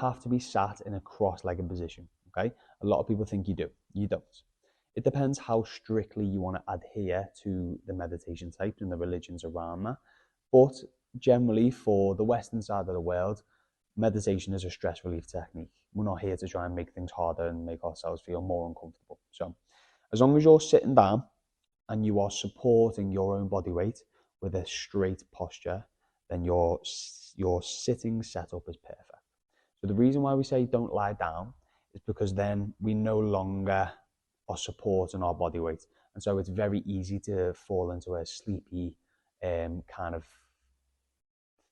have to be sat in a cross-legged position, okay? A lot of people think you do. You don't. It depends how strictly you want to adhere to the meditation type and the religions around that. But generally, for the Western side of the world, meditation is a stress relief technique. We're not here to try and make things harder and make ourselves feel more uncomfortable. So as long as you're sitting down and you are supporting your own body weight with a straight posture, then your sitting setup is perfect. So the reason why we say don't lie down is because then we no longer are supporting our body weight. And so it's very easy to fall into a sleepy kind of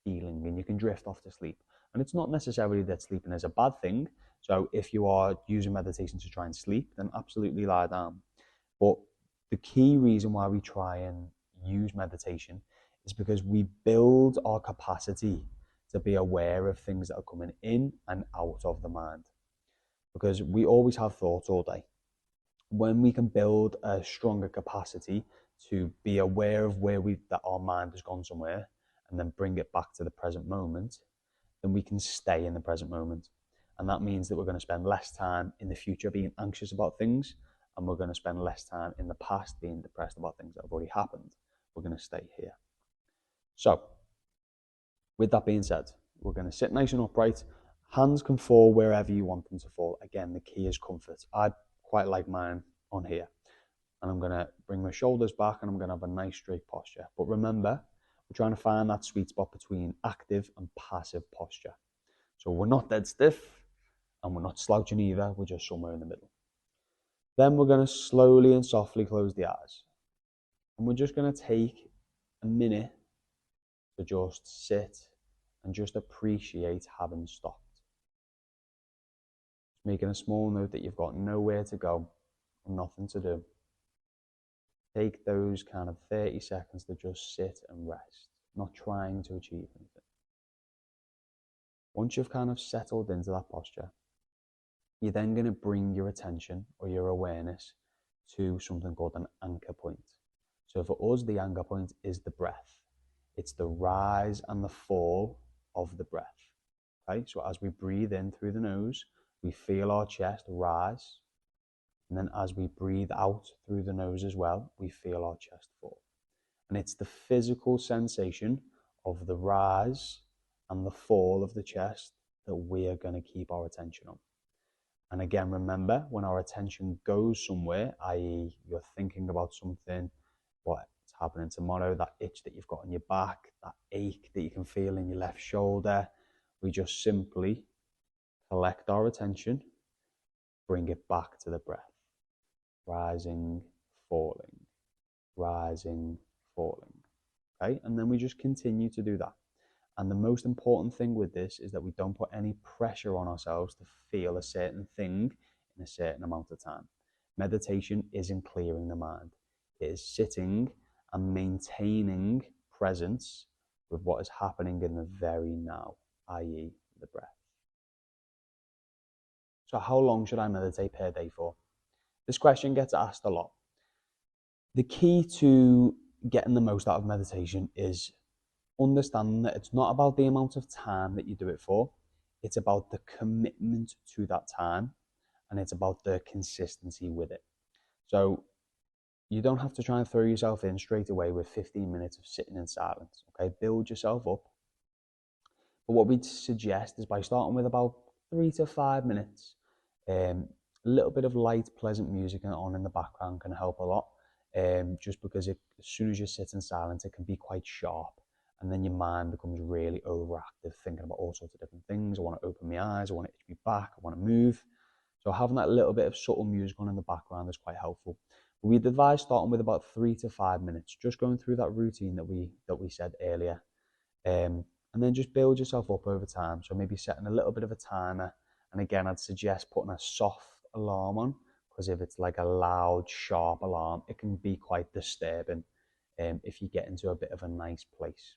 feeling, and you can drift off to sleep. And it's not necessarily that sleeping is a bad thing. So if you are using meditation to try and sleep, then absolutely lie down. But the key reason why we try and use meditation is because we build our capacity to be aware of things that are coming in and out of the mind. Because we always have thoughts all day. When we can build a stronger capacity to be aware of that our mind has gone somewhere and then bring it back to the present moment, then we can stay in the present moment. And that means that we're going to spend less time in the future being anxious about things, and we're going to spend less time in the past being depressed about things that have already happened. We're going to stay here. So, with that being said, we're going to sit nice and upright. Hands can fall wherever you want them to fall. Again, the key is comfort. I quite like mine on here. And I'm going to bring my shoulders back and I'm going to have a nice straight posture. But remember, we're trying to find that sweet spot between active and passive posture. So we're not dead stiff and we're not slouching either. We're just somewhere in the middle. Then we're going to slowly and softly close the eyes. And we're just going to take a minute to just sit and just appreciate having stopped. Making a small note that you've got nowhere to go and nothing to do. Take those kind of 30 seconds to just sit and rest, not trying to achieve anything. Once you've kind of settled into that posture, you're then going to bring your attention or your awareness to something called an anchor point. So for us, the anchor point is the breath. It's the rise and the fall of the breath. Okay, so as we breathe in through the nose, we feel our chest rise. And then as we breathe out through the nose as well, we feel our chest fall. And it's the physical sensation of the rise and the fall of the chest that we are going to keep our attention on. And again, remember, when our attention goes somewhere, i.e. you're thinking about something, what's happening tomorrow, that itch that you've got on your back, that ache that you can feel in your left shoulder, we just simply collect our attention, bring it back to the breath. Rising, falling, rising, falling. Okay, and then we just continue to do that. And the most important thing with this is that we don't put any pressure on ourselves to feel a certain thing in a certain amount of time. Meditation isn't clearing the mind. It is sitting and maintaining presence with what is happening in the very now, i.e. the breath. So how long should I meditate per day for? This question gets asked a lot. The key to getting the most out of meditation is understanding that it's not about the amount of time that you do it for, it's about the commitment to that time, and it's about the consistency with it. So you don't have to try and throw yourself in straight away with 15 minutes of sitting in silence, okay? Build yourself up. But what we'd suggest is by starting with about 3 to 5 minutes, a little bit of light, pleasant music on in the background can help a lot, just because as soon as you sit in silence, it can be quite sharp. And then your mind becomes really overactive, thinking about all sorts of different things. I want to open my eyes, I want to itch my back, I want to move. So having that little bit of subtle music on in the background is quite helpful. But we'd advise starting with about 3 to 5 minutes, just going through that routine that we said earlier. And then just build yourself up over time. So maybe setting a little bit of a timer. And again, I'd suggest putting a soft alarm on, because if it's like a loud, sharp alarm, it can be quite disturbing if you get into a bit of a nice place.